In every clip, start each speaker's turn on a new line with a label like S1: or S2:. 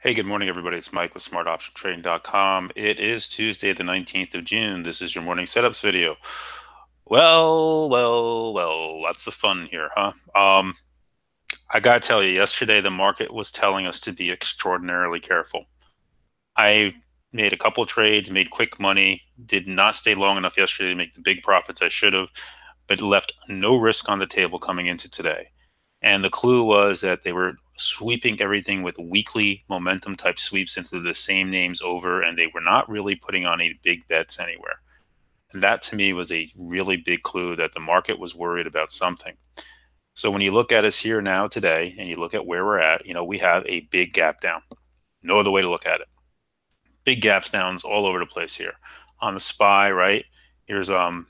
S1: Hey, good morning, everybody. It's Mike with smartoptiontrading.com. It is Tuesday, the 19th of June. This is your morning setups video. Well, lots of fun here, huh? I gotta tell you, yesterday the market was telling us to be extraordinarily careful. I made a couple trades, made quick money, did not stay long enough yesterday to make the big profits I should have, but left no risk on the table coming into today. And the clue was that they were sweeping everything with weekly momentum type sweeps into the same names over, and they were not really putting on any big bets anywhere. And that to me was a really big clue that the market was worried about something. So when you look at us here now today and you look at where we're at, we have a big gap down. No other way to look at it. Big gaps downs all over the place here. On the SPY, right? Here's that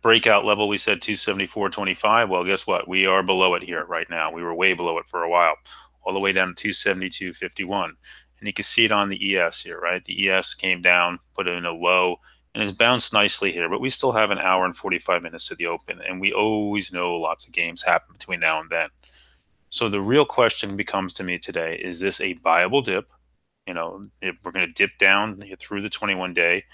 S1: breakout level we said 274.25. Well, guess what? We are below it here right now. We were way below it for a while, all the way down to 272.51. And you can see it on the ES here, right? The ES came down, put it in a low, and has bounced nicely here. But we still have an hour and 45 minutes to the open, and we always know lots of games happen between now and then. So the real question becomes to me today: is this a buyable dip? If we're going to dip down through the 21 day.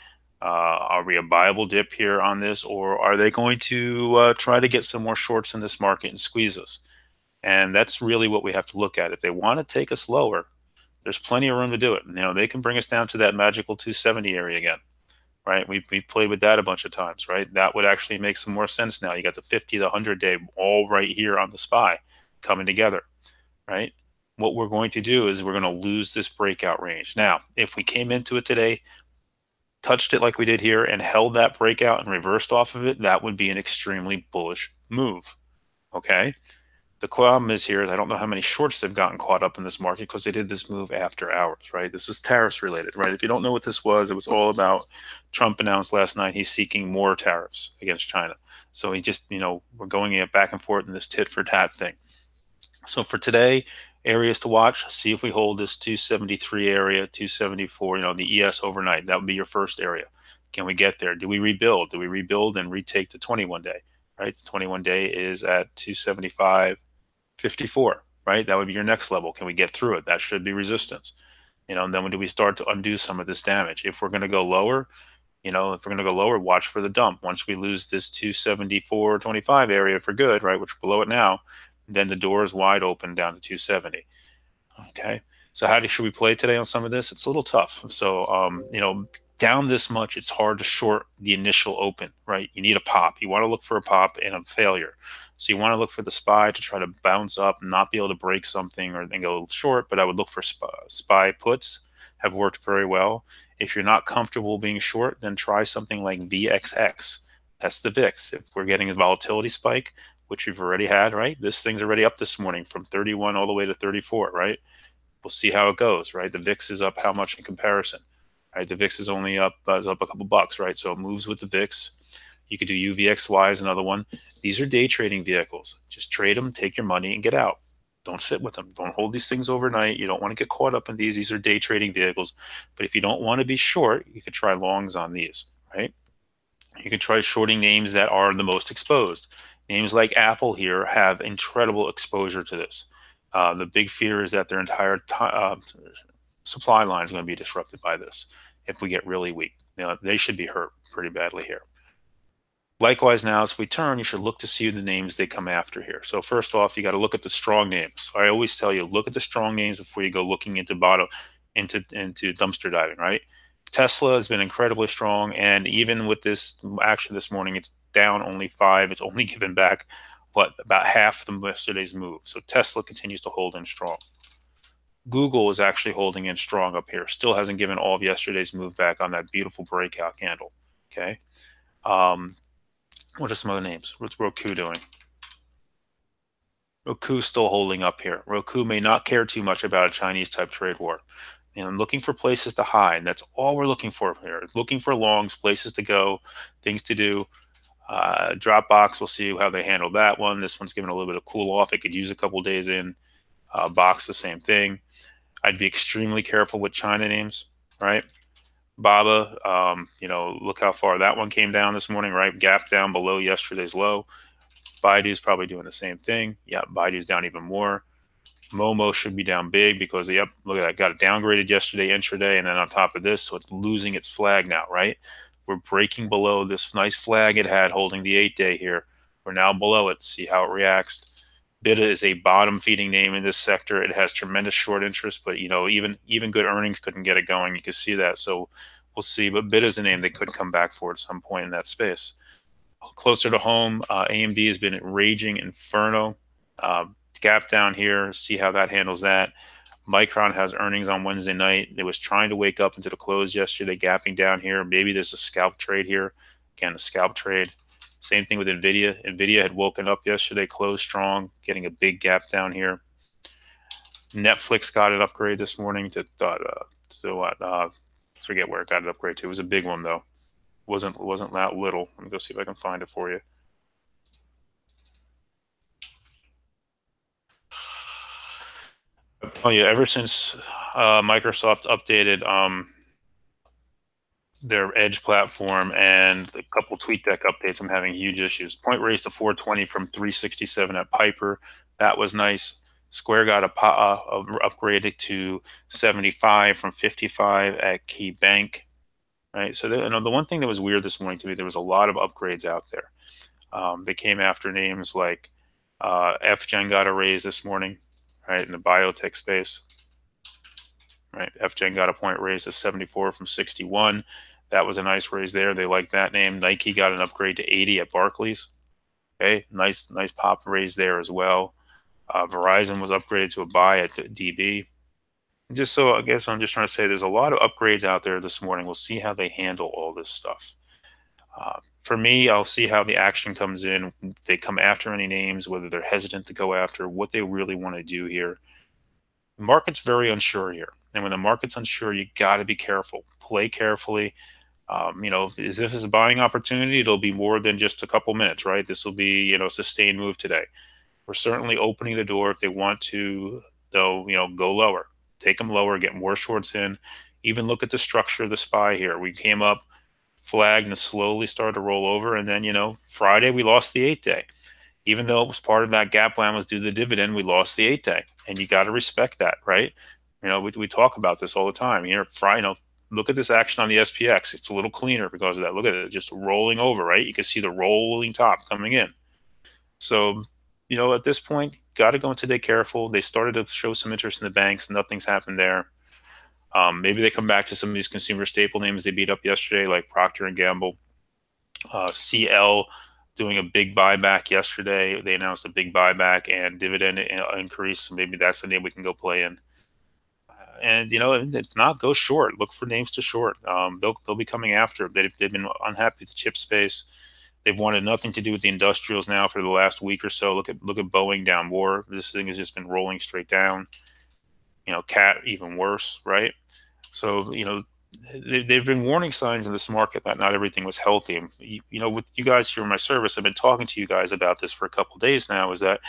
S1: Are we a buyable dip here on this, or are they going to try to get some more shorts in this market and squeeze us? And that's really what we have to look at. If they want to take us lower, there's plenty of room to do it. They can bring us down to that magical 270 area again, right? We've played with that a bunch of times, right? That would actually make some more sense now. You got the 50, the 100 day all right here on the SPY coming together, right? What we're going to do is we're going to lose this breakout range. Now, if we came into it today, touched it like we did here, and held that breakout and reversed off of it, that would be an extremely bullish move. Okay. The problem is here, I don't know how many shorts they've gotten caught up in this market because they did this move after hours, right? This is tariffs related, right? If you don't know what this was, it was all about Trump announced last night he's seeking more tariffs against China. So he just, we're going back and forth in this tit for tat thing. So for today, areas to watch, see if we hold this 273 area, 274, the ES overnight. That would be your first area. Can we get there? Do we rebuild? Do we rebuild and retake the 21 day? Right? The 21 day is at 275.54, right? That would be your next level. Can we get through it? That should be resistance. And then when do we start to undo some of this damage? If we're going to go lower, if we're going to go lower, watch for the dump. Once we lose this 274.25 area for good, right, which we're below it now, then the door is wide open down to 270. Okay. So should we play today on some of this? It's a little tough. So, down this much, it's hard to short the initial open, right? You need a pop. You want to look for a pop and a failure. So you want to look for the SPY to try to bounce up and not be able to break something or then go short. But I would look for SPY puts have worked very well. If you're not comfortable being short, then try something like VXX. That's the VIX. If we're getting a volatility spike, which we've already had, right? This thing's already up this morning from 31 all the way to 34, right? We'll see how it goes, right? The VIX is up how much in comparison, right? The VIX is only up, is up a couple bucks, right? So it moves with the VIX. You could do UVXY is another one. These are day trading vehicles. Just trade them, take your money, and get out. Don't sit with them. Don't hold these things overnight. You don't want to get caught up in these. These are day trading vehicles. But if you don't want to be short, you could try longs on these, right? You can try shorting names that are the most exposed. Names like Apple here have incredible exposure to this. The big fear is that their entire supply line is going to be disrupted by this if we get really weak. They should be hurt pretty badly here. Likewise, now as we turn, you should look to see the names they come after here. So first off, you got to look at the strong names. I always tell you, look at the strong names before you go looking into into dumpster diving, right? Tesla has been incredibly strong, and even with this action this morning, it's down only 5. It's only given back about half the yesterday's move. So Tesla continues to hold in strong. Google is actually holding in strong up here. Still hasn't given all of yesterday's move back on that beautiful breakout candle. Okay. What are some other names? What's Roku doing? Roku's still holding up here. Roku may not care too much about a Chinese type trade war. And looking for places to hide. That's all we're looking for here. Looking for longs, places to go, things to do. Dropbox, we'll see how they handle that one. This one's given a little bit of cool off. It could use a couple days in. Box, the same thing. I'd be extremely careful with China names, right? Baba, look how far that one came down this morning, right? Gap down below yesterday's low. Baidu's probably doing the same thing. Yeah, Baidu's down even more. Momo should be down big because, yep, look at that, got it downgraded yesterday intraday, and then on top of this, so it's losing its flag now, right? We're breaking below this nice flag it had holding the 8-day here. We're now below it. See how it reacts. BITA is a bottom feeding name in this sector. It has tremendous short interest, but even good earnings couldn't get it going. You can see that. So we'll see. But BITA is a name they could come back for at some point in that space. Closer to home, AMD has been raging inferno. Gap down here. See how that handles that. Micron has earnings on Wednesday night. It was trying to wake up into the close yesterday, gapping down here. Maybe there's a scalp trade here. Again, a scalp trade. Same thing with NVIDIA. NVIDIA had woken up yesterday, closed strong, getting a big gap down here. Netflix got an upgrade this morning to what? Forget where it got an upgrade to. It was a big one though. Wasn't that little. Let me go see if I can find it for you. I'll tell you, ever since Microsoft updated their Edge platform and a couple TweetDeck updates, I'm having huge issues. Point raised to 420 from 367 at Piper. That was nice. Square got upgraded to 75 from 55 at Key Bank. Right. So the one thing that was weird this morning to me, there was a lot of upgrades out there. They came after names like FGen got a raise this morning, right, in the biotech space. Right, FGen got a point raise to 74 from 61. That was a nice raise there. They like that name. Nike got an upgrade to 80 at Barclays. Okay, nice pop raise there as well. Verizon was upgraded to a buy at DB. Just so I guess I'm just trying to say there's a lot of upgrades out there this morning. We'll see how they handle all this stuff. For me, I'll see how the action comes in. If they come after any names, whether they're hesitant to go after, what they really want to do here. The market's very unsure here. And when the market's unsure, you got to be careful. Play carefully. As if it's a buying opportunity, it'll be more than just a couple minutes, right? This will be, a sustained move today. We're certainly opening the door if they want to, though, go lower. Take them lower, get more shorts in. Even look at the structure of the SPY here. We came up, flagged, and slowly started to roll over. And then, Friday, we lost the 8-day. Even though it was part of that gap plan was due to the dividend, we lost the 8-day. And you got to respect that, right? We talk about this all the time. Friday, look at this action on the SPX. It's a little cleaner because of that. Look at it, just rolling over, right? You can see the rolling top coming in. So, at this point, got to go into today careful. They started to show some interest in the banks. Nothing's happened there. Maybe they come back to some of these consumer staple names they beat up yesterday, like Procter & Gamble. CL doing a big buyback yesterday. They announced a big buyback and dividend increase. So maybe that's the name we can go play in. And if not, go short. Look for names to short. They'll be coming after. They've been unhappy with the chip space. They've wanted nothing to do with the industrials now for the last week or so. Look at Boeing down more. This thing has just been rolling straight down. Cat even worse, right? So they've been warning signs in this market that not everything was healthy. And, with you guys here in my service, I've been talking to you guys about this for a couple of days now. Is that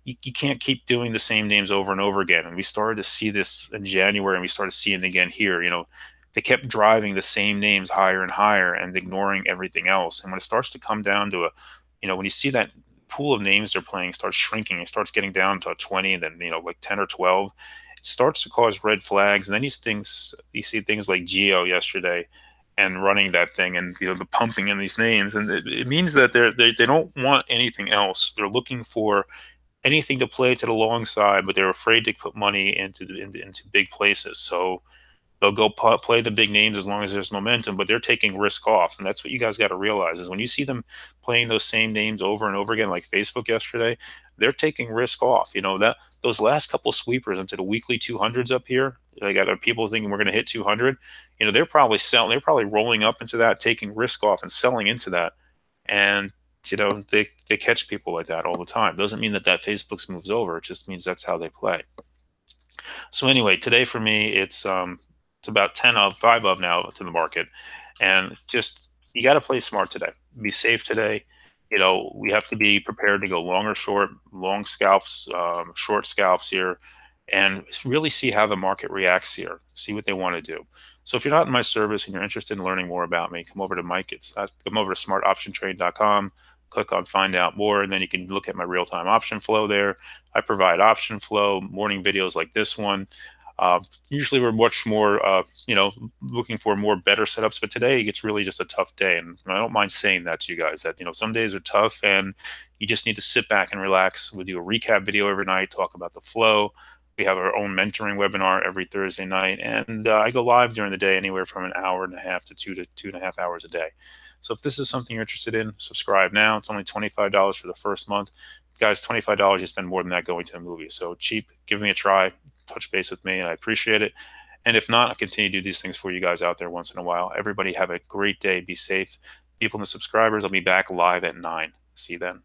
S1: you can't keep doing the same names over and over again. And we started to see this in January, and we started seeing it again here. They kept driving the same names higher and higher and ignoring everything else. And when it starts to come down to when you see that pool of names they're playing starts shrinking, it starts getting down to 20, and then, like 10 or 12, it starts to cause red flags. And then you see things like Geo yesterday and running that thing and, the pumping in these names. And it means that they don't want anything else. They're looking for anything to play to the long side, but they're afraid to put money into big places. So they'll go play the big names as long as there's momentum, but they're taking risk off. And that's what you guys got to realize is when you see them playing those same names over and over again, like Facebook yesterday, they're taking risk off. That those last couple sweepers into the weekly 200s up here, they got people thinking we're going to hit 200. They're probably selling, they're probably rolling up into that, taking risk off and selling into that. And they catch people like that all the time. Doesn't mean that Facebook's moves over. It just means that's how they play. So anyway, today for me, it's about 5 of now to the market, and just you got to play smart today. Be safe today. We have to be prepared to go long or short, long scalps, short scalps here, and really see how the market reacts here. See what they want to do. So if you're not in my service and you're interested in learning more about me, come over to smartoptiontrade.com. click on find out more, and then you can look at my real-time option flow there. I provide option flow, morning videos like this one. Usually we're much more, looking for more better setups, but today it's really just a tough day. And I don't mind saying that to you guys that, some days are tough and you just need to sit back and relax. We do a recap video every night, talk about the flow. We have our own mentoring webinar every Thursday night, and I go live during the day anywhere from an hour and a half to 2.5 hours a day. So if this is something you're interested in, subscribe now. It's only $25 for the first month. Guys, $25, you spend more than that going to a movie. So cheap, give me a try, touch base with me, and I appreciate it. And if not, I'll continue to do these things for you guys out there once in a while. Everybody have a great day. Be safe. People and the subscribers, I'll be back live at 9. See you then.